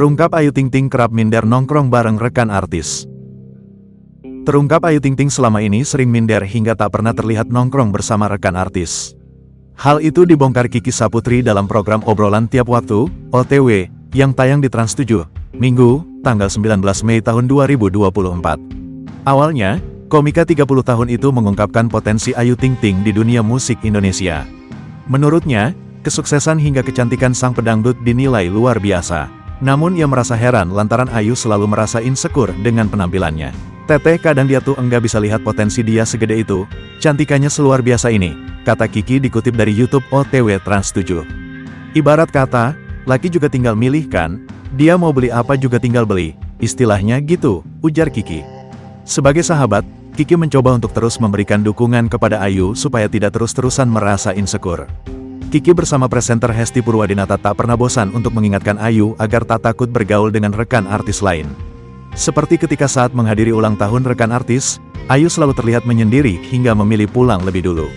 Terungkap Ayu Ting Ting kerap minder nongkrong bareng rekan artis. Terungkap Ayu Ting Ting selama ini sering minder hingga tak pernah terlihat nongkrong bersama rekan artis. Hal itu dibongkar Kiki Saputri dalam program Obrolan Tiap Waktu, OTW, yang tayang di Trans 7, Minggu, tanggal 19 Mei tahun 2024. Awalnya, komika 30 tahun itu mengungkapkan potensi Ayu Ting Ting di dunia musik Indonesia. Menurutnya, kesuksesan hingga kecantikan sang pedangdut dinilai luar biasa. Namun ia merasa heran lantaran Ayu selalu merasa insecure dengan penampilannya. Teteh kadang dia tuh enggak bisa lihat potensi dia segede itu, cantikannya seluar biasa ini, kata Kiki dikutip dari YouTube OTW Trans 7. Ibarat kata, laki juga tinggal milih kan, dia mau beli apa juga tinggal beli, istilahnya gitu, ujar Kiki. Sebagai sahabat, Kiki mencoba untuk terus memberikan dukungan kepada Ayu supaya tidak terus-terusan merasa insecure. Kiki bersama presenter Hesti Purwadinata tak pernah bosan untuk mengingatkan Ayu agar tak takut bergaul dengan rekan artis lain. Seperti ketika saat menghadiri ulang tahun rekan artis, Ayu selalu terlihat menyendiri hingga memilih pulang lebih dulu.